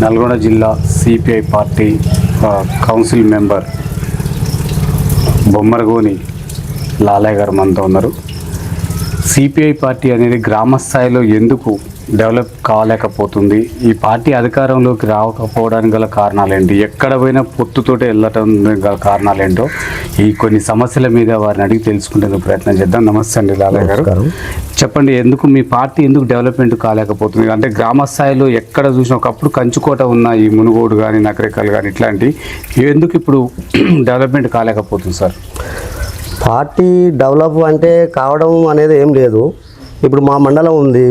నల్గొండ జిల్లా CPI party council member Bommaragoni Lalaiah గారు మనతో ఉన్నారు. సిపిఐ పార్టీ అనేది గ్రామ స్థాయిలో ఎందుకు డెవలప్ కాలేకపోతుంది? ఈ పార్టీ అధికారంలోకి రాకపోవడానికి గల కారణాలేంటి? ఎక్కడ పోయినా పొత్తుతోటే వెళ్ళటం గల కారణాలేంటో ఈ కొన్ని సమస్యల మీద వారిని అడిగి తెలుసుకునే ప్రయత్నం చేద్దాం. నమస్తే అండి లాలయ్య గారు, చెప్పండి, ఎందుకు మీ పార్టీ ఎందుకు డెవలప్మెంట్ కాలేకపోతుంది? అంటే గ్రామ స్థాయిలో ఎక్కడ చూసినా ఒకప్పుడు కంచుకోట ఉన్న ఈ మునుగోడు కానీ నకరేకల్ కానీ ఇట్లాంటి ఎందుకు ఇప్పుడు డెవలప్మెంట్ కాలేకపోతుంది సార్? పార్టీ డెవలప్ అంటే కావడం అనేది ఏం లేదు. ఇప్పుడు మా మండలం ఉంది,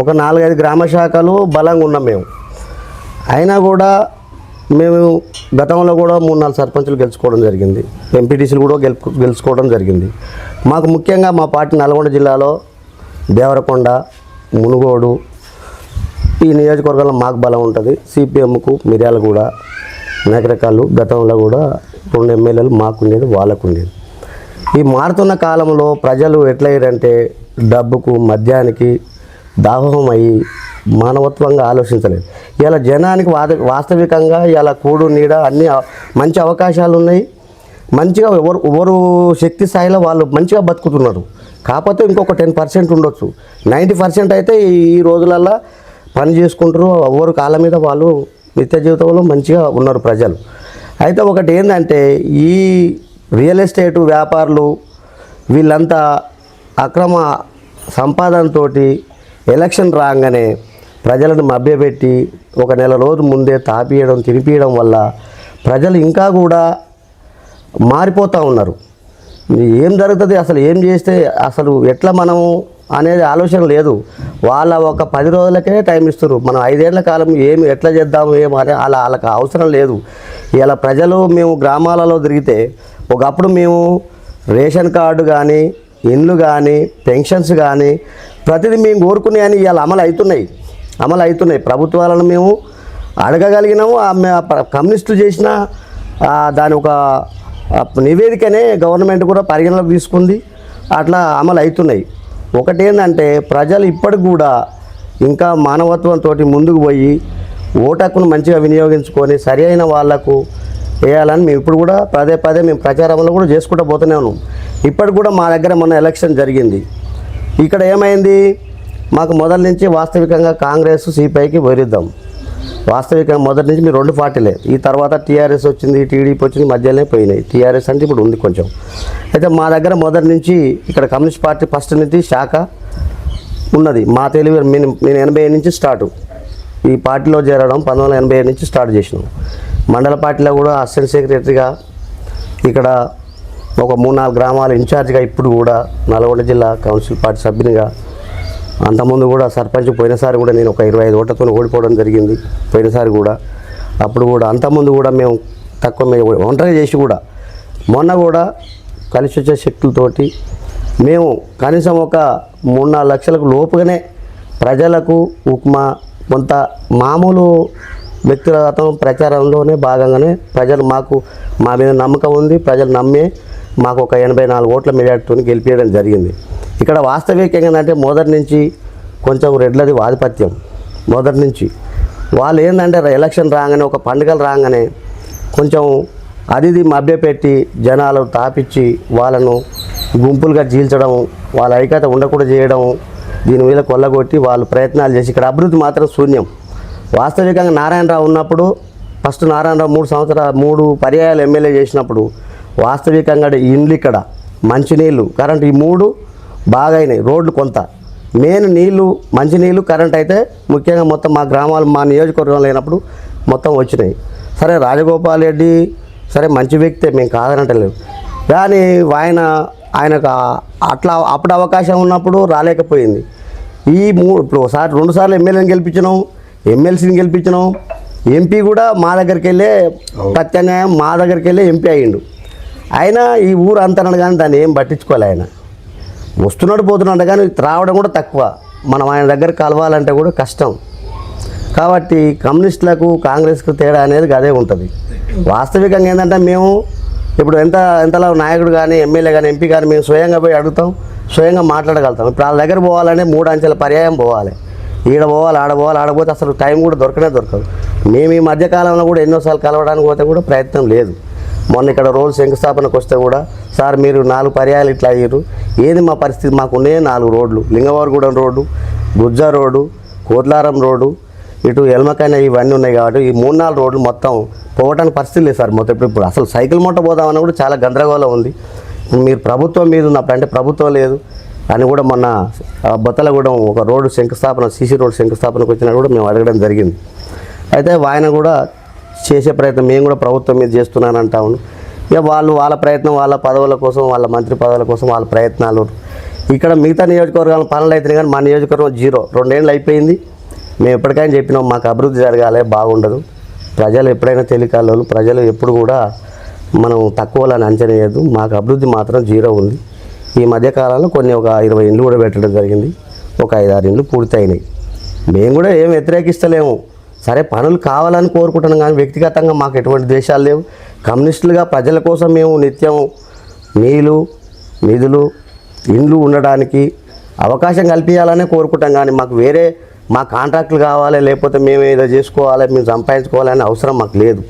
ఒక 4-5 గ్రామ శాఖలు బలంగా ఉన్నాం మేము. అయినా కూడా మేము గతంలో కూడా 3-4 సర్పంచులు గెలుచుకోవడం జరిగింది, ఎంపీటీసీలు కూడా గెలుచుకోవడం జరిగింది. మాకు ముఖ్యంగా మా పార్టీ నల్గొండ జిల్లాలో దేవరకొండ, మునుగోడు ఈ నియోజకవర్గంలో మాకు బలం ఉంటుంది. సిపిఎంకు మిర్యాలగూడ, నకరేకల్ గతంలో కూడా 2 ఎమ్మెల్యేలు మాకు ఉండేది, వాళ్ళకు ఉండేది. ఈ మారుతున్న కాలంలో ప్రజలు ఎట్లయ్యారంటే డబ్బుకు మద్యానికి దాహం అయ్యి మానవత్వంగా ఆలోచించలేదు. ఇలా జనానికి వాస్తవికంగా ఇలా కూడు నీడ అన్ని మంచి అవకాశాలు ఉన్నాయి. మంచిగా ఎవరు శక్తి స్థాయిలో వాళ్ళు మంచిగా బతుకుతున్నారు. కాకపోతే ఇంకొక 10% ఉండొచ్చు. 90% అయితే ఈ రోజులల్లో పని చేసుకుంటారు. ఎవరు కాళ్ళ మీద వాళ్ళు నిత్య జీవితంలో మంచిగా ఉన్నారు ప్రజలు. అయితే ఒకటి ఏంటంటే ఈ రియల్ ఎస్టేటు వ్యాపారులు వీళ్ళంతా అక్రమ సంపాదనతో ఎలక్షన్ రాగానే ప్రజలను మభ్యపెట్టి ఒక నెల రోజు ముందే తాపియడం తినిపియడం వల్ల ప్రజలు ఇంకా కూడా మారిపోతూ ఉన్నారు. ఏం జరుగుతుంది, అసలు ఏం చేస్తే అసలు ఎట్లా మనము అనేది ఆలోచన లేదు. వాళ్ళ ఒక 10 రోజులకే టైం ఇస్తారు. మనం 5 ఏళ్ల కాలం ఏమి ఎట్లా చేద్దాము ఏమని వాళ్ళకి అవసరం లేదు. ఇలా ప్రజలు మేము గ్రామాలలో తిరిగితే ఒకప్పుడు మేము రేషన్ కార్డు కానీ ఇండ్లు కానీ పెన్షన్స్ కానీ ప్రతిదీ మేము కోరుకునే అని ఇవాళ అమలు అవుతున్నాయి. ప్రభుత్వాలను మేము అడగగలిగినాము. కమ్యూనిస్టులు చేసిన దాని ఒక నివేదికనే గవర్నమెంట్ కూడా పరిగణలోకి తీసుకుంది. అట్లా అమలు అవుతున్నాయి. ఒకటేంటంటే ప్రజలు ఇప్పటికి కూడా ఇంకా మానవత్వంతో ముందుకు పోయి ఓటు హక్కును మంచిగా వినియోగించుకొని సరి అయిన వాళ్లకు వేయాలని మేము ఇప్పుడు కూడా పదే మేము ప్రచారంలో కూడా చేసుకుంటూ పోతూనే ఉన్నాం. ఇప్పటికి కూడా మా దగ్గర మొన్న ఎలక్షన్ జరిగింది. ఇక్కడ ఏమైంది, మాకు మొదటి నుంచి వాస్తవికంగా కాంగ్రెస్ సిపిఐకి వైరుద్దాం. వాస్తవికంగా మొదటి నుంచి మీరు 2 పార్టీలే. ఈ తర్వాత టీఆర్ఎస్ వచ్చింది, టీడీపీ వచ్చింది, మధ్యలోనే పోయినాయి. టీఆర్ఎస్ అంటే ఇప్పుడు ఉంది కొంచెం. అయితే మా దగ్గర మొదటి నుంచి ఇక్కడ కమ్యూనిస్ట్ పార్టీ ఫస్ట్ నుంచి శాఖ ఉన్నది. మా తెలివి నేను 87 నుంచి స్టార్ట్ ఈ పార్టీలో చేరడం 1987 నుంచి స్టార్ట్ చేసినాం. మండల పార్టీలో కూడా అసిస్టెంట్ సెక్రటరీగా ఇక్కడ ఒక 3-4 గ్రామాల ఇన్ఛార్జిగా ఇప్పుడు కూడా నల్గొండ జిల్లా కౌన్సిల్ పార్టీ సభ్యునిగా, అంతకుముందు కూడా సర్పంచ్ పోయినసారి కూడా నేను ఒక 25 ఓట్లతో ఓడిపోవడం జరిగింది పోయినసారి కూడా. అప్పుడు కూడా అంతకుముందు కూడా మేము తక్కువ ఒంటరి చేసి కూడా మొన్న కూడా కలిసి వచ్చే శక్తులతోటి మేము కనీసం ఒక 3-4 లక్షలకు లోపుగానే ప్రజలకు ఉప్మా కొంత మామూలు వ్యక్తిగతం ప్రచారంలోనే భాగంగానే ప్రజలు మా మీద నమ్మకం ఉంది. ప్రజలు నమ్మే మాకు ఒక 84 ఓట్ల మెజార్టీతో గెలిపించడం జరిగింది. ఇక్కడ వాస్తవికంగా ఏంటంటే మొదటి నుంచి కొంచెం రెడ్లది ఆధిపత్యం. మొదటి నుంచి వాళ్ళు ఏంటంటే ఎలక్షన్ రాగానే ఒక పండుగలు రాగానే కొంచెం అది మభ్యపెట్టి జనాలు తాపిచ్చి వాళ్ళను గుంపులుగా చీల్చడం, వాళ్ళ ఐక్యత ఉండకుండా చేయడం, దీని మీద కొల్లగొట్టి వాళ్ళు ప్రయత్నాలు చేసి ఇక్కడ అభివృద్ధి మాత్రం శూన్యం. వాస్తవికంగా నారాయణరావు ఉన్నప్పుడు ఫస్ట్ నారాయణరావు 3 పర్యాయాలు ఎమ్మెల్యే చేసినప్పుడు వాస్తవికంగా ఇండ్లు ఇక్కడ మంచినీళ్ళు కరెంట్ ఈ 3 బాగా అయినాయి. రోడ్లు కొంత మెయిన్ నీళ్ళు మంచినీళ్ళు కరెంట్ అయితే ముఖ్యంగా మొత్తం మా గ్రామాలు మా నియోజకవర్గంలో లేనప్పుడు మొత్తం వచ్చినాయి. సరే రాజగోపాల్ రెడ్డి సరే మంచి వ్యక్తే, మేము కాదనట్లేదు. కానీ ఆయనకు అట్లా అప్పుడు అవకాశం ఉన్నప్పుడు రాలేకపోయింది. ఇప్పుడు ఒకసారి 2 సార్లు ఎమ్మెల్యేని గెలిపించినాం, ఎమ్మెల్సీని గెలిపించినాం, ఎంపీ కూడా మా దగ్గరికి వెళ్ళే ప్రత్యామ్నాయం మా దగ్గరికి వెళ్ళే ఎంపీ అయ్యిండు. అయినా ఈ ఊరు అంతనాడు కానీ దాన్ని ఏం పట్టించుకోవాలి. ఆయన వస్తున్నాడు పోతున్నాడు కానీ రావడం కూడా తక్కువ. మనం ఆయన దగ్గర కలవాలంటే కూడా కష్టం. కాబట్టి కమ్యూనిస్టులకు కాంగ్రెస్కు తేడా అనేది అదే ఉంటుంది. వాస్తవికంగా ఏంటంటే మేము ఇప్పుడు ఎంతలో నాయకుడు కానీ ఎమ్మెల్యే కానీ ఎంపీ కానీ మేము స్వయంగా పోయి అడుగుతాం, స్వయంగా మాట్లాడగలుగుతాం. ఇప్పుడు వాళ్ళ దగ్గర పోవాలంటే 3 అంచెల పర్యాయం పోవాలి. ఈడ పోవాలి ఆడ పోవాలి, ఆడపోతే అసలు టైం కూడా దొరకదు. మేము ఈ మధ్యకాలంలో కూడా ఎన్నోసార్లు కలవడానికి పోతే కూడా ప్రయత్నం లేదు. మొన్న ఇక్కడ రోడ్డు శంకుస్థాపనకు వస్తే కూడా సార్ మీరు 4 పర్యాయాలు ఇట్లా అయ్యారు, ఏది మా పరిస్థితి, మాకున్నే 4 రోడ్లు, లింగవరగూడెం రోడ్డు, గుజ్జా రోడ్డు, కోట్లారం రోడ్డు, ఇటు ఎల్మకైనా ఇవన్నీ ఉన్నాయి కాబట్టి ఈ 3-4 రోడ్లు మొత్తం పోవడానికి పరిస్థితి లేదు సార్. మొత్తం ఇప్పుడు అసలు సైకిల్ మూట పోదామన్నా కూడా చాలా గందరగోళం ఉంది. మీరు ప్రభుత్వం మీద ఉన్నప్పుడు అంటే ప్రభుత్వం లేదు అని కూడా మొన్న బొత్తలగూడెం ఒక రోడ్డు శంకుస్థాపన, సీసీ రోడ్డు శంకుస్థాపనకు వచ్చినా కూడా మేము అడగడం జరిగింది. అయితే ఆయన కూడా చేసే ప్రయత్నం మేము కూడా ప్రభుత్వం మీద చేస్తున్నాను అంటాము. ఇక వాళ్ళ ప్రయత్నం, వాళ్ళ పదవుల కోసం, వాళ్ళ మంత్రి పదవుల కోసం వాళ్ళ ప్రయత్నాలు. ఇక్కడ మిగతా నియోజకవర్గాల పనులు అవుతున్నాయి కానీ మా నియోజకవర్గం 0. 2 ఏళ్ళు అయిపోయింది. మేము ఎప్పటికైనా చెప్పినాం మాకు అభివృద్ధి జరగాలి, బాగుండదు. ప్రజలు ఎప్పుడైనా తెలియకాళ్ళు, ప్రజలు ఎప్పుడు కూడా మనం తక్కువలని అంచనా వేయద్దు. మాకు అభివృద్ధి మాత్రం 0 ఉంది. ఈ మధ్యకాలంలో ఒక 20 ఇండ్లు కూడా పెట్టడం జరిగింది. ఒక 5-6 ఇండ్లు పూర్తయినాయి. మేము కూడా ఏం వ్యతిరేకిస్తలేము. సరే పనులు కావాలని కోరుకుంటున్నాం కానీ వ్యక్తిగతంగా మాకు ఎటువంటి ద్వేషాలు లేవు. కమ్యూనిస్టులుగా ప్రజల కోసం మేము నిత్యం నీళ్ళు, నిధులు, ఇండ్లు ఉండడానికి అవకాశం కల్పించాలనే కోరుకుంటాం కానీ మాకు వేరే మా కాంట్రాక్టులు కావాలి, లేకపోతే మేము ఏదో చేసుకోవాలి, మేము సంపాదించుకోవాలనే అవసరం మాకు లేదు.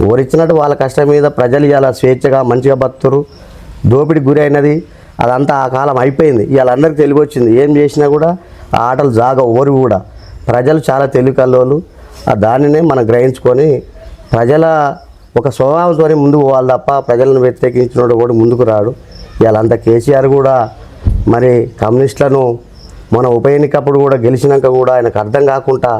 ఎవరిచ్చినట్టు వాళ్ళ కష్టం మీద ప్రజలు ఇలా స్వేచ్ఛగా మంచిగా బతుకుతారు. దోపిడికి గురి అయినది అదంతా ఆ కాలం అయిపోయింది. ఇవాళ అందరికీ తెలివి వచ్చింది. ఏం చేసినా కూడా ఆ ఆటలు జాగవు ఎవరు కూడా. ప్రజలు చాలా తెలివికల్లోళ్ళు. దానినే మనం గ్రహించుకొని ప్రజల ఒక స్వభావంతో ముందుకు పోవాలి తప్ప ప్రజలను వ్యతిరేకించినోడు కూడా ముందుకు రాడు. ఇవాళ అంతా కేసీఆర్ కూడా మరి కమ్యూనిస్టులను మన ఉప ఎన్నికప్పుడు కూడా గెలిచినాక కూడా ఆయనకు అర్థం కాకుండా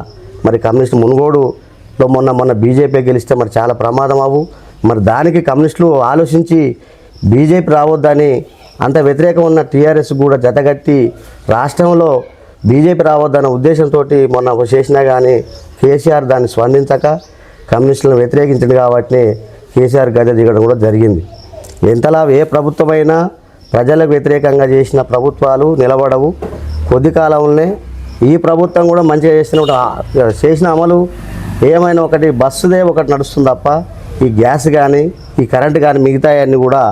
మరి కమ్యూనిస్టు మునుగోడులో మొన్న బీజేపీ గెలిస్తే మరి చాలా ప్రమాదం అవ్వు. మరి దానికి కమ్యూనిస్టులు ఆలోచించి బీజేపీ రావద్దని అంత వ్యతిరేకం ఉన్న టీఆర్ఎస్ కూడా జతగట్టి రాష్ట్రంలో బీజేపీ రావద్దన్న ఉద్దేశంతో మొన్న చేసినా కానీ కేసీఆర్ దాన్ని స్పందించక కమ్యూనిస్టులను వ్యతిరేకించింది కాబట్టి కేసీఆర్ గద్దె దిగడం కూడా జరిగింది. ఎంతలా ఏ ప్రభుత్వమైనా ప్రజలకు వ్యతిరేకంగా చేసిన ప్రభుత్వాలు నిలబడవు. కొద్ది కాలంలోనే ఈ ప్రభుత్వం కూడా మంచిగా చేసిన అమలు ఏమైనా ఒకటి బస్సుదే ఒకటి నడుస్తుంది తప్ప ఈ గ్యాస్ కానీ ఈ కరెంటు కానీ మిగతాయన్నీ కూడా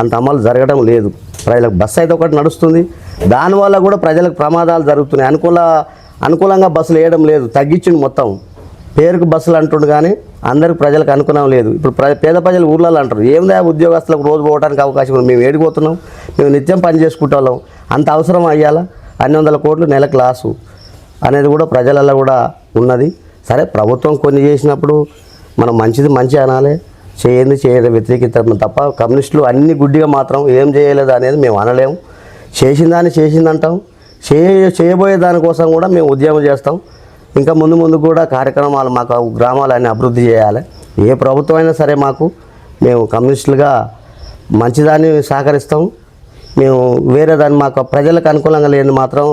అంత అమలు జరగడం లేదు. ప్రజలకు బస్సు అయితే ఒకటి నడుస్తుంది, దానివల్ల కూడా ప్రజలకు ప్రమాదాలు జరుగుతున్నాయి. అనుకూలంగా బస్సులు వేయడం లేదు, తగ్గించింది మొత్తం. పేరుకు బస్సులు అంటుండు కానీ అందరికి ప్రజలకు అనుకూలం లేదు. ఇప్పుడు పేద ప్రజలు ఊర్లలో అంటారు ఏమిదా ఉద్యోగస్తులకు రోజు పోవడానికి అవకాశం ఉంది, మేము ఏడిపోతున్నాం, మేము నిత్యం పని చేసుకుంటాం, అంత అవసరం అయ్యాలా, 200 కోట్లు నెలకు లాసు అనేది కూడా ప్రజలలో కూడా ఉన్నది. సరే ప్రభుత్వం కొన్ని చేసినప్పుడు మనం మంచి అనాలి, చేయదు వ్యతిరేకిస్తాం తప్ప కమ్యూనిస్టులు అన్ని గుడ్డిగా మాత్రం ఏం చేయలేదు అనేది మేము అనలేము. చేసిందాన్ని చేసిందంటాం, చేయబోయే దానికోసం కూడా మేము ఉద్యమం చేస్తాం. ఇంకా ముందు కూడా కార్యక్రమాలు మాకు గ్రామాలన్నీ అభివృద్ధి చేయాలి. ఏ ప్రభుత్వం అయినా సరే మేము కమ్యూనిస్టులుగా మంచిదాన్ని సహకరిస్తాం. మేము వేరే దాన్ని మాకు ప్రజలకు అనుకూలంగా లేని మాత్రం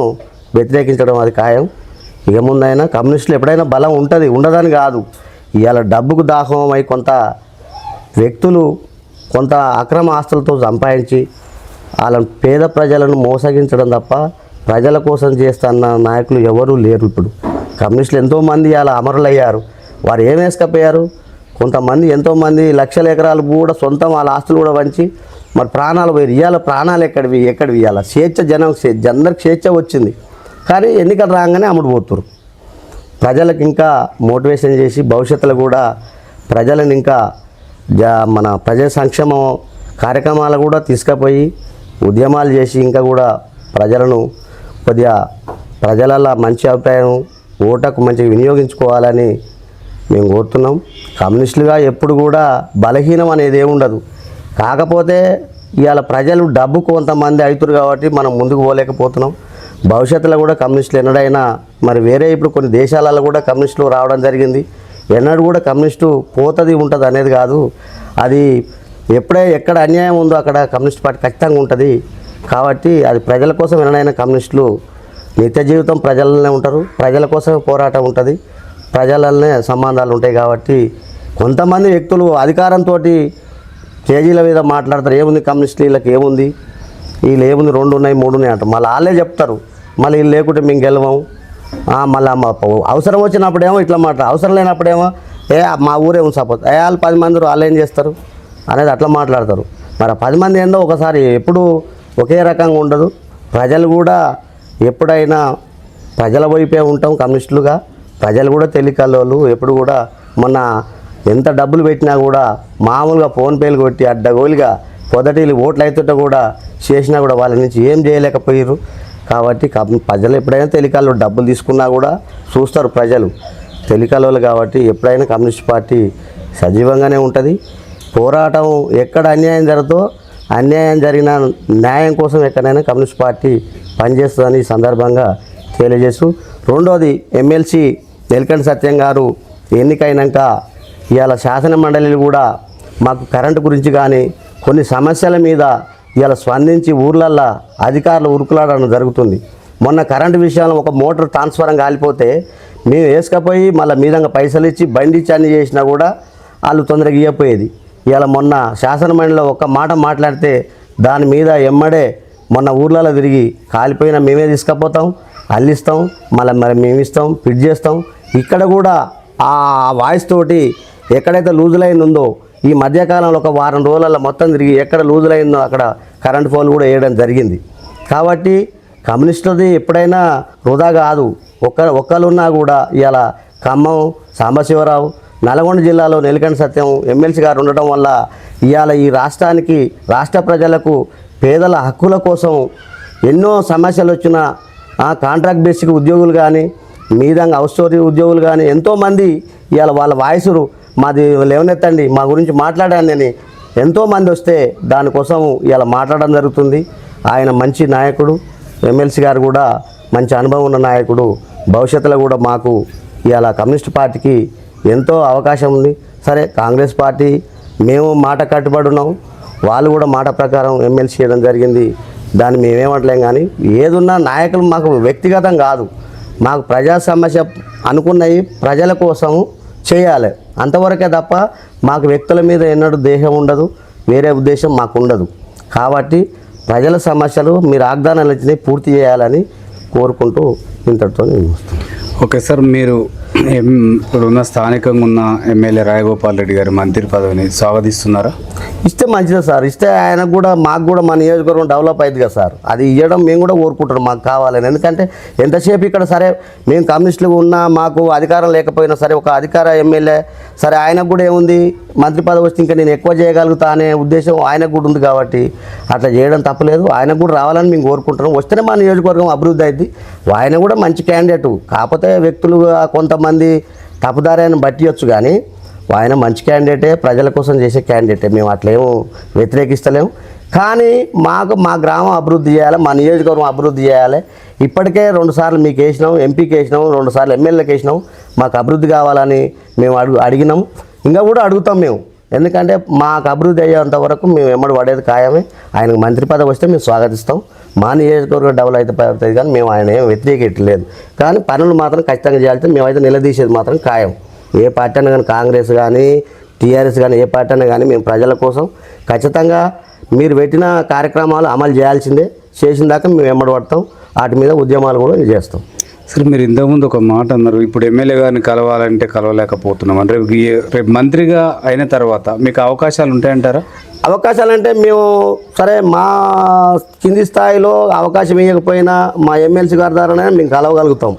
వ్యతిరేకించడం అది ఖాయం. ఇక ముందైనా కమ్యూనిస్టులు ఎప్పుడైనా బలం ఉంటుంది, ఉండదని కాదు. ఇవాళ డబ్బుకు దాహమై కొంత వ్యక్తులు కొంత అక్రమ ఆస్తులతో సంపాదించి వాళ్ళ పేద ప్రజలను మోసగించడం తప్ప ప్రజల కోసం చేస్తున్న నాయకులు ఎవరూ లేరు. ఇప్పుడు కమ్యూనిస్టులు ఎంతోమంది ఇలా అమరులయ్యారు. వారు ఏం వేసుకపోయారు, కొంతమంది ఎంతోమంది లక్షల ఎకరాలు కూడా సొంతం వాళ్ళ ఆస్తులు కూడా వంచి మరి ప్రాణాలు పోయి ఇవాళ ప్రాణాలు ఎక్కడివి ఇవాళ స్వేచ్ఛ అందరికి స్వేచ్ఛ వచ్చింది కానీ ఎన్నికలు రాగానే అమ్ముడుపోతున్నారు. ప్రజలకు ఇంకా మోటివేషన్ చేసి భవిష్యత్తులో కూడా ప్రజలను ఇంకా మన ప్రజా సంక్షేమ కార్యక్రమాలు కూడా తీసుకుపోయి ఉద్యమాలు చేసి ఇంకా కూడా ప్రజలను కొద్దిగా ప్రజలలో మంచి అభిప్రాయం ఓటకు మంచిగా వినియోగించుకోవాలని మేము కోరుతున్నాం. కమ్యూనిస్టులుగా ఎప్పుడు కూడా బలహీనం అనేది ఏముండదు. కాకపోతే ఇవాళ ప్రజలు డబ్బు కొంతమంది అవుతారు కాబట్టి మనం ముందుకు పోలేకపోతున్నాం. భవిష్యత్తులో కూడా కమ్యూనిస్టులు ఎన్నడైనా మరి వేరే ఇప్పుడు కొన్ని దేశాలలో కూడా కమ్యూనిస్టులు రావడం జరిగింది. ఎన్నడూ కూడా కమ్యూనిస్టు ఉంటుంది అనేది కాదు. అది ఎక్కడ అన్యాయం ఉందో అక్కడ కమ్యూనిస్ట్ పార్టీ ఖచ్చితంగా ఉంటుంది. కాబట్టి అది ప్రజల కోసం ఎన్నడైనా కమ్యూనిస్టులు నిత్య జీవితం ప్రజలనే ఉంటారు, ప్రజల కోసమే పోరాటం ఉంటుంది, ప్రజలనే సంబంధాలు ఉంటాయి. కాబట్టి కొంతమంది వ్యక్తులు అధికారంతో స్టేజీల మీద మాట్లాడతారు, ఏముంది కమ్యూనిస్టులు వీళ్ళకి ఏముంది, వీళ్ళు ఏముంది 2 ఉన్నాయి 3 ఉన్నాయి అంటారు. మళ్ళీ వాళ్ళే చెప్తారు మళ్ళీ వీళ్ళు లేకుంటే మేము గెలవము. మళ్ళీ అవసరం వచ్చినప్పుడేమో ఇట్లా మాట్లాడరు, అవసరం లేనప్పుడేమో మా ఊరే ఉంది సపోజ్ వాళ్ళు 10 మంది వాళ్ళు ఏం చేస్తారు అనేది అట్లా మాట్లాడతారు. మరి 10 మంది ఏందో ఒకసారి ఎప్పుడు ఒకే రకంగా ఉండదు. ప్రజలు కూడా ఎప్పుడైనా ప్రజల వైపే ఉంటాం కమ్యూనిస్టులుగా. ప్రజలు కూడా తెలియకల్లోళ్ళు ఎప్పుడు కూడా మొన్న ఎంత డబ్బులు పెట్టినా కూడా మామూలుగా ఫోన్పేలు కొట్టి అడ్డగోలుగా పొదటిలు ఓట్లు అవుతుంటే కూడా చేసినా కూడా వాళ్ళ నుంచి ఏం చేయలేకపోయారు. కాబట్టి ప్రజలు ఎప్పుడైనా తెలియకల్లో డబ్బులు తీసుకున్నా కూడా చూస్తారు ప్రజలు తెలియకల్లో. కాబట్టి ఎప్పుడైనా కమ్యూనిస్ట్ పార్టీ సజీవంగానే ఉంటుంది. పోరాటం ఎక్కడ అన్యాయం జరుగుతో అన్యాయం జరిగిన న్యాయం కోసం ఎక్కడైనా కమ్యూనిస్ట్ పార్టీ పనిచేస్తుందని ఈ సందర్భంగా తెలియజేస్తూ, రెండోది ఎమ్మెల్సీ నెలకంటి సత్యం గారు ఎన్నికైనాక ఇవాళ శాసన మండలిలు కూడా మాకు కరెంటు గురించి కానీ కొన్ని సమస్యల మీద ఇవాళ స్పందించి ఊర్లల్లో అధికారులు ఉరుకులాడడం జరుగుతుంది. మొన్న కరెంటు విషయంలో ఒక మోటార్ ట్రాన్స్ఫారం కాలిపోతే మేము వేసుకపోయి మళ్ళీ మీదంగా పైసలు ఇచ్చి బండి ఇచ్చి అన్ని చేసినా కూడా వాళ్ళు తొందరగా ఇవ్వపోయేది. ఇవాళ మొన్న శాసన మండలిలో ఒక్క మాట మాట్లాడితే దాని మీద ఎమ్మడే మొన్న ఊర్లలో తిరిగి కాలిపోయినా మేమే తీసుకుపోతాం, అల్లిస్తాం, మరి మేము ఇస్తాం, ఫిట్ చేస్తాం. ఇక్కడ కూడా ఆ వాయిస్ తోటి ఎక్కడైతే లూజ్ లైన్ ఉందో ఈ మధ్యకాలంలో ఒక వారం రోజులలో మొత్తం తిరిగి ఎక్కడ లూజ్ లైన్ ఉందో అక్కడ కరెంట్ పోల్ కూడా వేయడం జరిగింది. కాబట్టి కమ్యూనిస్టులది ఎప్పుడైనా వృధా కాదు. ఒక్కరున్నా కూడా ఇవాళ ఖమ్మం సాంబశివరావు, నల్గొండ జిల్లాలో నెలకంటి సత్యం ఎమ్మెల్సీ గారు ఉండటం వల్ల ఇవాళ ఈ రాష్ట్రానికి రాష్ట్ర ప్రజలకు పేదల హక్కుల కోసం ఎన్నో సమస్యలు వచ్చిన కాంట్రాక్ట్ బేసిక్ ఉద్యోగులు కానీ మీదంగా అవుట్సోర్సింగ్ ఉద్యోగులు కానీ ఎంతోమంది ఇవాళ వాళ్ళ వాయిసులు మాది లేవనెత్తండి, మా గురించి మాట్లాడాను అని ఎంతోమంది వస్తే దానికోసం ఇవాళ మాట్లాడడం జరుగుతుంది. ఆయన మంచి నాయకుడు, ఎమ్మెల్సీ గారు కూడా మంచి అనుభవం ఉన్న నాయకుడు. భవిష్యత్తులో కూడా మాకు ఇవాళ కమ్యూనిస్ట్ పార్టీకి ఎంతో అవకాశం ఉంది. సరే కాంగ్రెస్ పార్టీ మేము మాట కట్టుబడి ఉన్నాం, వాళ్ళు కూడా మాట ప్రకారం ఎమ్మెల్సీ చేయడం జరిగింది. దాన్ని మేమేమంటలేం. కానీ ఏదున్నా నాయకులు మాకు వ్యక్తిగతం కాదు, మాకు ప్రజా సమస్య అనుకున్నవి ప్రజల కోసం చేయాలి అంతవరకే తప్ప మాకు వ్యక్తుల మీద ఎన్నడూ దేహం ఉండదు, వేరే ఉద్దేశం మాకు ఉండదు. కాబట్టి ప్రజల సమస్యలు మీరు వాగ్దానాలు ఇచ్చినవి పూర్తి చేయాలని కోరుకుంటూ ఇంతటితో నేను ఓకే సార్, మీరు ఇప్పుడున్న స్థానికంగా ఉన్న ఎమ్మెల్యే రాయగోపాల్ రెడ్డి గారి మంత్రి పదవిని స్వాగతిస్తున్నారా? ఇస్తే మంచిదే సార్. ఇస్తే ఆయనకు కూడా మాకు కూడా మా నియోజకవర్గం డెవలప్ అయింది కదా సార్. అది ఇవ్వడం మేము కూడా కోరుకుంటున్నాం, మాకు కావాలని. ఎందుకంటే ఎంతసేపు ఇక్కడ సరే మేము కమ్యూనిస్టులు ఉన్నా మాకు అధికారం లేకపోయినా సరే ఒక అధికార ఎమ్మెల్యే సరే ఆయనకు కూడా ఏముంది మంత్రి పదవి వస్తే ఇంకా నేను ఎక్కువ చేయగలుగుతా అనే ఉద్దేశం ఆయనకు కూడా ఉంది. కాబట్టి అట్లా చేయడం తప్పలేదు, ఆయనకు కూడా రావాలని మేము కోరుకుంటున్నాం. వస్తేనే మా నియోజకవర్గం అభివృద్ధి అయింది. ఆయన కూడా మంచి క్యాండిడేటు, కాకపోతే వ్యక్తులుగా కొంతమంది తప్పుదారిని బట్టియొచ్చు. కానీ ఆయన మంచి క్యాండిడేటే, ప్రజల కోసం చేసే క్యాండిడేటే, మేము అట్లేమో వ్యతిరేకిస్తలేము. కానీ మాకు మా గ్రామం అభివృద్ధి చేయాలి, మా నియోజకవర్గం అభివృద్ధి చేయాలి. ఇప్పటికే 2 సార్లు మీకు వేసినాం, ఎంపీకి వేసినాం, 2 సార్లు ఎమ్మెల్యేకి వేసినాం. మాకు అభివృద్ధి కావాలని మేము అడిగినాం, ఇంకా కూడా అడుగుతాం మేము. ఎందుకంటే మాకు అభివృద్ధి అయ్యేంత వరకు మేము ఎమ్మడి పడేది ఖాయమే. ఆయనకు మంత్రి పదవి వస్తే మేము స్వాగతిస్తాం, మా నియోజకవర్గం డెవలప్ అయితే అవుతుంది. కానీ మేము ఆయన ఏం వ్యతిరేకించలేదు. కానీ పనులు మాత్రం ఖచ్చితంగా చేయాలి. మేమైతే నిలదీసేది మాత్రం ఖాయం. ఏ పార్టీ అయినా కానీ కాంగ్రెస్ కానీ టీఆర్ఎస్ కానీ ఏ పార్టీ అయినా కానీ మేము ప్రజల కోసం ఖచ్చితంగా మీరు పెట్టిన కార్యక్రమాలు అమలు చేయాల్సిందే. చేసిన దాకా మేము ఎమ్మడి పడతాం, వాటి మీద ఉద్యమాలు కూడా చేస్తాం. సరే, మీరు ఇంతకుముందు ఒక మాట అన్నారు, ఇప్పుడు ఎమ్మెల్యే గారిని కలవాలంటే కలవలేకపోతున్నాం అంటే రేపు మంత్రిగా అయిన తర్వాత మీకు అవకాశాలు ఉంటాయంటారా? అవకాశాలు అంటే మేము సరే మా కింది స్థాయిలో అవకాశం ఇవ్వకపోయినా మా ఎమ్మెల్సీ గారి ద్వారానే మేము కలవగలుగుతాం.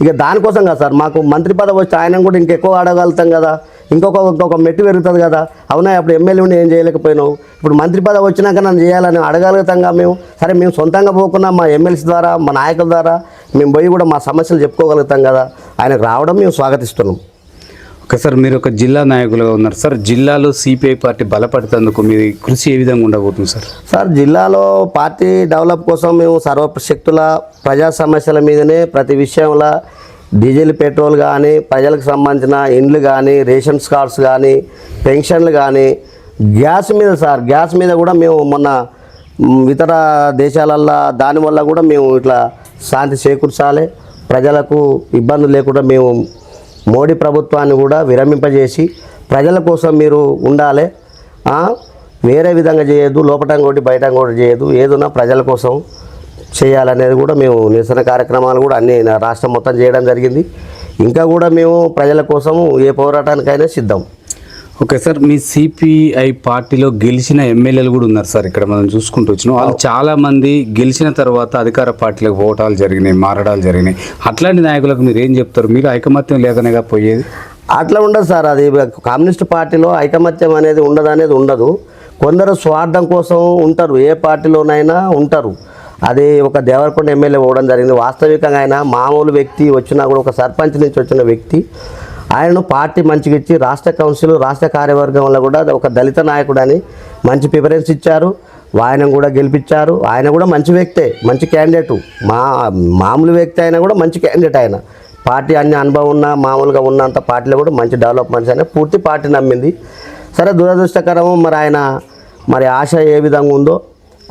ఇక దానికోసం కదా సార్, మాకు మంత్రి పదవి వచ్చి ఆయన కూడా ఇంకెక్కువ ఆడగలుగుతాం కదా, ఇంకొక మెట్టు పెరుగుతుంది కదా. అవునా, అప్పుడు ఎమ్మెల్యే ఉండి ఏం చేయలేకపోయినావు, ఇప్పుడు మంత్రి పదవి వచ్చినాక నన్ను చేయాలని అడగలుగుతాంగా మేము. సరే మేము సొంతంగా పోకున్నా మా ఎమ్మెల్సీ ద్వారా మా నాయకుల ద్వారా మేము పోయి కూడా మా సమస్యలు చెప్పుకోగలుగుతాం కదా. ఆయనకు రావడం మేము స్వాగతిస్తున్నాం. ఓకే సార్, మీరు ఒక జిల్లా నాయకులుగా ఉన్నారు సార్. జిల్లాలో సిపిఐ పార్టీ బలపడేందుకు మీ కృషి ఏ విధంగా ఉండబోతుంది సార్? సార్, జిల్లాలో పార్టీ డెవలప్ కోసం మేము సర్వశక్తుల ప్రజా సమస్యల మీదనే ప్రతి విషయంలో డీజిల్ పెట్రోల్ కానీ ప్రజలకు సంబంధించిన ఇండ్లు కానీ రేషన్స్ కార్డ్స్ కానీ పెన్షన్లు కానీ గ్యాస్ మీద సార్, గ్యాస్ మీద కూడా మేము మొన్న ఇతర దేశాలల్లో దానివల్ల కూడా మేము ఇట్లా శాంతి చేకూర్చాలి, ప్రజలకు ఇబ్బందులు లేకుండా మేము మోడీ ప్రభుత్వాన్ని కూడా విరమింపజేసి ప్రజల కోసం మీరు ఉండాలి, వేరే విధంగా చేయొద్దు, లోపటం కొట్టి బయట కూడా చేయొద్దు, ఏదున్నా ప్రజల కోసం చేయాలనేది కూడా మేము నిరసన కార్యక్రమాలు కూడా అన్ని రాష్ట్రం మొత్తం చేయడం జరిగింది. ఇంకా కూడా మేము ప్రజల కోసము ఏ పోరాటానికైనా సిద్ధం. ఓకే సార్, మీ సిపిఐ పార్టీలో గెలిచిన ఎమ్మెల్యేలు కూడా ఉన్నారు సార్. ఇక్కడ మనం చూసుకుంటూ వచ్చినాం, వాళ్ళు చాలా మంది గెలిచిన తర్వాత అధికార పార్టీలకు ఓటాలు జరిగినాయి, మారడాలు జరిగినాయి. అట్లాంటి నాయకులకు మీరు ఏం చెప్తారు? మీరు ఐకమత్యం లేకనేగా పోయేది. అట్లా ఉండదు సార్. అది కమ్యూనిస్ట్ పార్టీలో ఐకమత్యం అనేది ఉండదు. కొందరు స్వార్థం కోసం ఉంటారు, ఏ పార్టీలోనైనా ఉంటారు. అది ఒక దేవరకొండ ఎమ్మెల్యే పోవడం జరిగింది. వాస్తవికంగా ఆయన మామూలు వ్యక్తి వచ్చినా కూడా, ఒక సర్పంచ్ నుంచి వచ్చిన వ్యక్తి, ఆయనను పార్టీ మంచిగా ఇచ్చి రాష్ట్ర కౌన్సిల్, రాష్ట్ర కార్యవర్గంలో కూడా ఒక దళిత నాయకుడు అని మంచి ప్రిఫరెన్స్ ఇచ్చారు. ఆయన కూడా గెలిపించారు. ఆయన కూడా మంచి వ్యక్తే, మంచి క్యాండిడేటు. మామూలు వ్యక్తి అయినా కూడా మంచి క్యాండిడేట్. ఆయన పార్టీ అన్ని అనుభవం ఉన్న, మామూలుగా ఉన్నంత పార్టీలో కూడా మంచి డెవలప్మెంట్స్ అయినా పూర్తి పార్టీ నమ్మింది. సరే, దురదృష్టకరం మరి ఆశ ఏ విధంగా ఉందో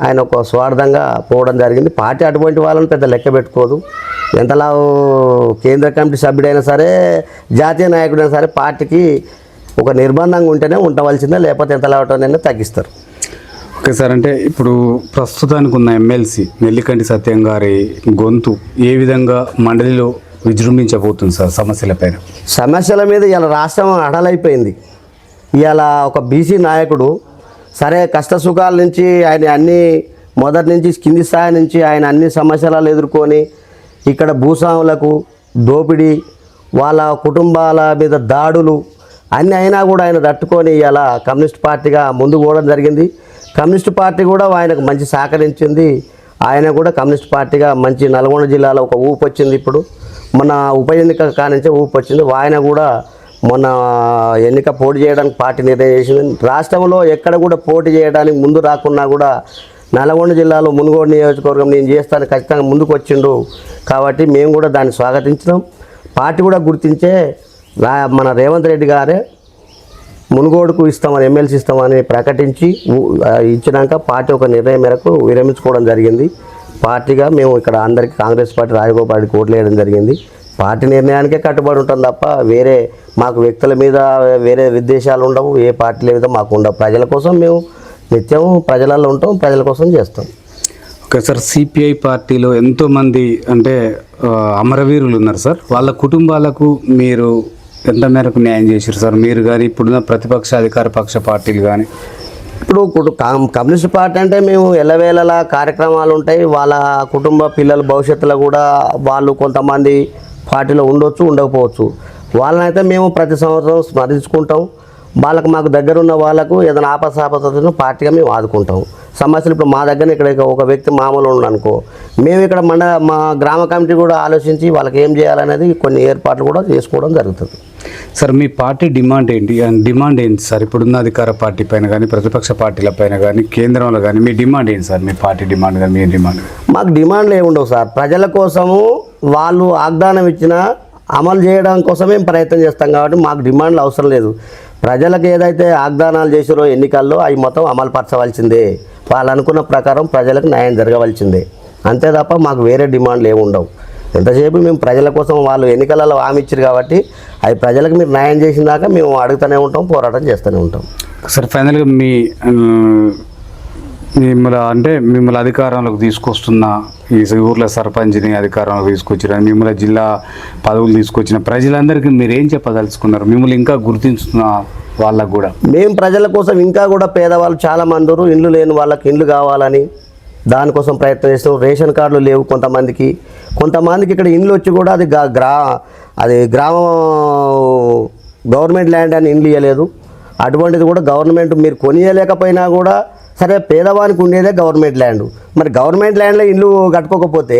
ఆయన ఒక స్వార్థంగా పోవడం జరిగింది. పార్టీ అటువంటి వాళ్ళని పెద్ద లెక్క పెట్టుకోదు. ఎంతలా కేంద్ర కమిటీ సభ్యుడైనా సరే, జాతీయ నాయకుడైనా సరే, పార్టీకి ఒక నిర్బంధంగా ఉంటేనే ఉండవలసిందే, లేకపోతే ఎంతలా ఉంటుందనే తగ్గిస్తారు. ఓకే సార్, అంటే ఇప్పుడు ప్రస్తుతానికి ఉన్న ఎమ్మెల్సీ నెల్లికంటి సత్యం గారి గొంతు ఏ విధంగా మండలిలో విజృంభించబోతుంది సార్ సమస్యల మీద? ఇలా రాష్ట్రం అడలైపోయింది. ఇలా ఒక బీసీ నాయకుడు సరే, కష్ట సుఖాల నుంచి ఆయన అన్ని మొదటి నుంచి కింది స్థాయి నుంచి ఆయన అన్ని సమస్యలను ఎదుర్కొని ఇక్కడ భూస్వాములకు దోపిడీ, వాళ్ళ కుటుంబాల మీద దాడులు అన్నీ అయినా కూడా ఆయన తట్టుకొని ఇలా కమ్యూనిస్ట్ పార్టీగా ముందుకు పోవడం జరిగింది. కమ్యూనిస్ట్ పార్టీ కూడా ఆయనకు మంచి సహకరించింది. ఆయన కూడా కమ్యూనిస్ట్ పార్టీగా మంచి నల్గొండ జిల్లాలో ఒక ఊపు వచ్చింది. ఇప్పుడు మన ఉప ఎన్నిక కానించే ఊపు వచ్చింది. ఆయన కూడా మొన్న ఎన్నిక పోటీ చేయడానికి పార్టీ నిర్ణయం చేసింది. రాష్ట్రంలో ఎక్కడ కూడా పోటీ చేయడానికి ముందు రాకున్నా కూడా నల్గొండ జిల్లాలో మునుగోడు నియోజకవర్గం నేను చేస్తాను ఖచ్చితంగా ముందుకు వచ్చిండు. కాబట్టి మేము కూడా దాన్ని స్వాగతించినాం. పార్టీ కూడా గుర్తించే మన రేవంత్ రెడ్డి గారే మునుగోడుకు ఇస్తామని, ఎమ్మెల్సీ ఇస్తామని ప్రకటించి ఇచ్చినాక పార్టీ ఒక నిర్ణయం మేరకు విరమించుకోవడం జరిగింది. పార్టీగా మేము ఇక్కడ అందరికీ కాంగ్రెస్ పార్టీ, రాజగోపాల్కి ఓట్లు వేయడం జరిగింది. పార్టీ నిర్ణయానికే కట్టుబడి ఉంటాం తప్ప వేరే మాకు వ్యక్తుల మీద వేరే విద్వేషాలు ఉండవు, ఏ పార్టీల మీద మాకు ఉండవు. ప్రజల కోసం మేము నిత్యం ప్రజలలో ఉంటాం, ప్రజల కోసం చేస్తాం. ఓకే సార్, సిపిఐ పార్టీలో ఎంతోమంది అంటే అమరవీరులు ఉన్నారు సార్. వాళ్ళ కుటుంబాలకు మీరు ఎంత మేరకు న్యాయం చేశారు సార్? మీరు కానీ ఇప్పుడున్న ప్రతిపక్ష అధికార పక్ష పార్టీలు కానీ? ఇప్పుడు కమ్యూనిస్ట్ పార్టీ అంటే మేము ఎల్లవేళలా కార్యక్రమాలు ఉంటాయి. వాళ్ళ కుటుంబ పిల్లల భవిష్యత్తులో కూడా వాళ్ళు కొంతమంది పార్టీలో ఉండొచ్చు, ఉండకపోవచ్చు. వాళ్ళనైతే మేము ప్రతి సంవత్సరం స్మరించుకుంటాం. వాళ్ళకు మాకు దగ్గర ఉన్న వాళ్ళకు ఏదైనా ఆపత్తున్న పార్టీగా మేము ఆదుకుంటాం. సమస్యలు ఇప్పుడు మా దగ్గర ఇక్కడ ఒక వ్యక్తి మామూలు ఉండనుకో, మేము ఇక్కడ మా గ్రామ కమిటీ కూడా ఆలోచించి వాళ్ళకి ఏం చేయాలనేది కొన్ని ఏర్పాట్లు కూడా చేసుకోవడం జరుగుతుంది. సార్, మీ పార్టీ డిమాండ్ ఏంటి సార్? ఇప్పుడున్న అధికార పార్టీ పైన కానీ, ప్రతిపక్ష పార్టీల పైన కానీ, కేంద్రంలో కానీ మీ డిమాండ్ ఏంటి సార్? మీ పార్టీ డిమాండ్ కానీ మీ డిమాండ్? మాకు డిమాండ్లు ఏముండవు సార్. ప్రజల కోసము వాళ్ళు వాగ్దానం ఇచ్చిన అమలు చేయడం కోసమే మేము ప్రయత్నం చేస్తాం. కాబట్టి మాకు డిమాండ్లు అవసరం లేదు. ప్రజలకు ఏదైతే వాగ్దానాలు చేసారో ఎన్నికల్లో అవి మొత్తం అమలు పరచవలసిందే. వాళ్ళు అనుకున్న ప్రకారం ప్రజలకు న్యాయం జరగవలసిందే. అంతే తప్ప మాకు వేరే డిమాండ్లు ఏముండవు. ఎంతసేపు మేము ప్రజల కోసం వాళ్ళు ఎన్నికలలో హామీ ఇచ్చారు కాబట్టి అవి ప్రజలకు మీరు న్యాయం చేసిన దాకా మేము అడుగుతూనే ఉంటాం, పోరాటం చేస్తూనే ఉంటాం. సార్, ఫైనల్గా మిమ్మల్ని అధికారంలోకి తీసుకొస్తున్న ఈ ఊర్ల సర్పంచ్ని అధికారంలోకి తీసుకొచ్చిన, మిమ్మల్ని జిల్లా పదవులు తీసుకొచ్చిన ప్రజలందరికీ మీరు ఏం చెప్పదలుచుకున్నారు? మిమ్మల్ని ఇంకా గుర్తించుతున్న వాళ్ళకు కూడా? మేము ప్రజల కోసం ఇంకా కూడా పేదవాళ్ళు చాలామంది ఇండ్లు లేని వాళ్ళకి ఇండ్లు కావాలని దానికోసం ప్రయత్నం చేస్తాం. రేషన్ కార్డులు లేవు కొంతమందికి ఇక్కడ ఇండ్లు వచ్చి కూడా అది గ్రామం గవర్నమెంట్ ల్యాండ్ అని ఇండ్లు ఇవ్వలేదు. అటువంటిది కూడా గవర్నమెంట్ మీరు కొనియలేకపోయినా కూడా సరే, పేదవానికి ఉండేదే గవర్నమెంట్ ల్యాండ్. మరి గవర్నమెంట్ ల్యాండ్లో ఇల్లు కట్టుకోకపోతే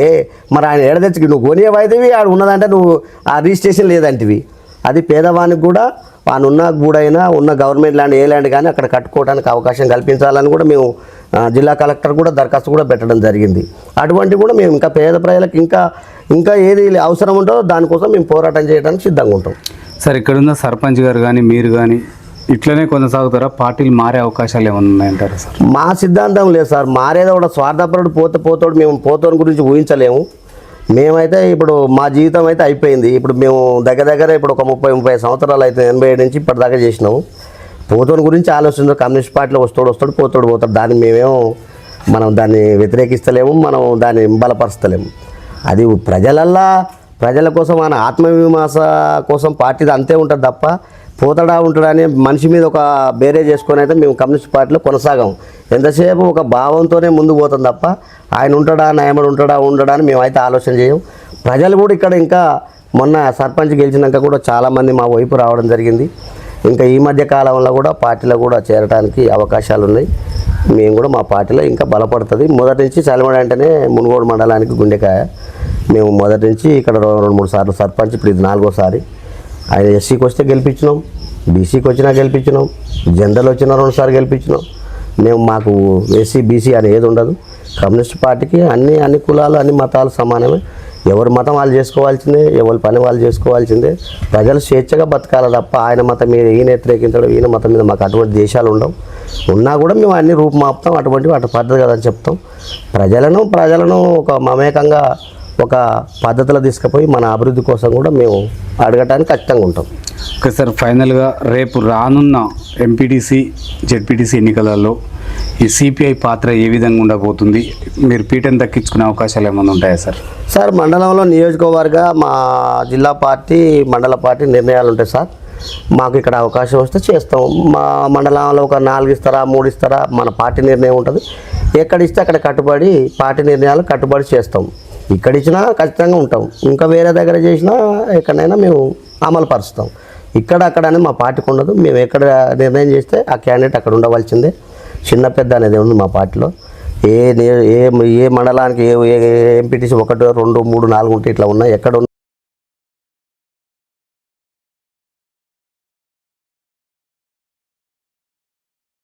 మరి ఆయన ఏడ తెచ్చి నువ్వు కొనియవైతేవి ఆడ ఉన్నదంటే నువ్వు ఆ రిజిస్ట్రేషన్ లేదంటివి. అది పేదవానికి కూడా వాను ఉన్న గూడైనా ఉన్న గవర్నమెంట్ ల్యాండ్ ఏ ల్యాండ్ కానీ అక్కడ కట్టుకోవడానికి అవకాశం కల్పించాలని కూడా మేము జిల్లా కలెక్టర్ కూడా దరఖాస్తు కూడా పెట్టడం జరిగింది. అటువంటి కూడా మేము ఇంకా పేద ప్రజలకు ఇంకా ఏది అవసరం ఉంటుందో దానికోసం మేము పోరాటం చేయడానికి సిద్ధంగా ఉంటాం. సార్, ఇక్కడున్న సర్పంచ్ గారు కానీ మీరు కానీ ఇట్లనే కొనసాగుతారా? పార్టీలు మారే అవకాశాలు ఏమైనా ఉన్నాయంటారా సార్? మా సిద్ధాంతం లేదు సార్. మారేదో కూడా స్వార్థపరుడు పోతాడు. మేము పోతోని గురించి ఊహించలేము. మేమైతే ఇప్పుడు మా జీవితం అయితే అయిపోయింది. ఇప్పుడు మేము దగ్గర ఇప్పుడు ఒక 30 సంవత్సరాలు అయితే 87 నుంచి ఇప్పటిదాకా చేసినాము. పోతోని గురించి ఆలోచించారు. కమ్యూనిస్ట్ పార్టీలో వస్తాడు పోతాడు. మనం దాన్ని వ్యతిరేకిస్తలేము, మనం దాన్ని బలపరుస్తలేము. అది ప్రజల కోసం మన ఆత్మవిమర్శ కోసం పార్టీ అంతే ఉంటుంది తప్ప పోతాడా ఉంటాడా అని మనిషి మీద ఒక బేరే చేసుకొని అయితే మేము కమ్యూనిస్ట్ పార్టీలో కొనసాగాం. ఎంతసేపు ఒక భావంతోనే ముందుకు పోతాం తప్ప ఆయన ఉంటాడా నాయమడు ఉండడా అని మేమైతే ఆలోచన చేయం. ప్రజలు కూడా ఇక్కడ ఇంకా మొన్న సర్పంచ్ గెలిచినాక కూడా చాలామంది మా వైపు రావడం జరిగింది. ఇంకా ఈ మధ్య కాలంలో కూడా పార్టీలో కూడా చేరడానికి అవకాశాలు ఉన్నాయి. మేము కూడా మా పార్టీలో ఇంకా బలపడుతుంది. మొదటి నుంచి చలిమడ అంటేనే మునుగోడు మండలానికి గుండెకాయ. మేము మొదటి నుంచి ఇక్కడ 2-3 సార్లు సర్పంచ్, ఇప్పుడు ఇది 4వ సారి. ఆయన ఎస్సీకి వస్తే గెలిపించినాం, బీసీకి వచ్చినా గెలిపించినాం, జనరల్ వచ్చినా 2 సార్లు గెలిపించినాం. మేము మాకు ఎస్సీ బీసీ అనేది ఉండదు. కమ్యూనిస్ట్ పార్టీకి అన్ని కులాలు అన్ని మతాలు సమానమే. ఎవరి మతం వాళ్ళు చేసుకోవాల్సిందే, ఎవరి పని వాళ్ళు చేసుకోవాల్సిందే. ప్రజలు స్వేచ్ఛగా బతకాలి తప్ప ఆయన మతం మీద ఈయన వ్యతిరేకించడం, ఈయన మతం మీద మాకు అటువంటి దేశాలు ఉండవు. ఉన్నా కూడా మేము అన్ని రూపుమాపుతాం, అటువంటి పద్ధతి కదని చెప్తాం. ప్రజలను ఒక మమేకంగా ఒక పద్ధతిలో తీసుకుపోయి మన అభివృద్ధి కోసం కూడా మేము అడగటానికి ఖచ్చితంగా ఉంటాం. ఓకే సార్, ఫైనల్గా రేపు రానున్న ఎంపీటీసీ జెడ్పీటీసీ ఎన్నికలలో ఈ సిపిఐ పాత్ర ఏ విధంగా ఉండబోతుంది? మీరు పీఠం దక్కించుకునే అవకాశాలు ఏమైనా ఉంటాయా సార్? సార్, మండలంలో నియోజకవర్గ మా జిల్లా పార్టీ మండల పార్టీ నిర్ణయాలు ఉంటాయి సార్. మాకు ఇక్కడ అవకాశం వస్తే చేస్తాం. మా మండలంలో ఒక 4 ఇస్తారా 3 ఇస్తారా మన పార్టీ నిర్ణయం ఉంటుంది. ఎక్కడ ఇస్తే అక్కడ కట్టుబడి పార్టీ నిర్ణయాలు కట్టుబడి చేస్తాం. ఇక్కడ ఇచ్చినా ఖచ్చితంగా ఉంటాం. ఇంకా వేరే దగ్గర చేసినా ఎక్కడైనా మేము అమలు పరుస్తాం. ఇక్కడ అక్కడ అనేది మా పార్టీకి ఉండదు. మేము ఎక్కడ నిర్ణయం చేస్తే ఆ క్యాండిడేట్ అక్కడ ఉండవలసిందే. చిన్న పెద్ద అనేది ఉంది మా పార్టీలో. ఏ మండలానికి ఏ ఎంపీటీసీ 1, 2, 3, 4 ఉంటే ఇట్లా ఉన్నాయి. ఎక్కడ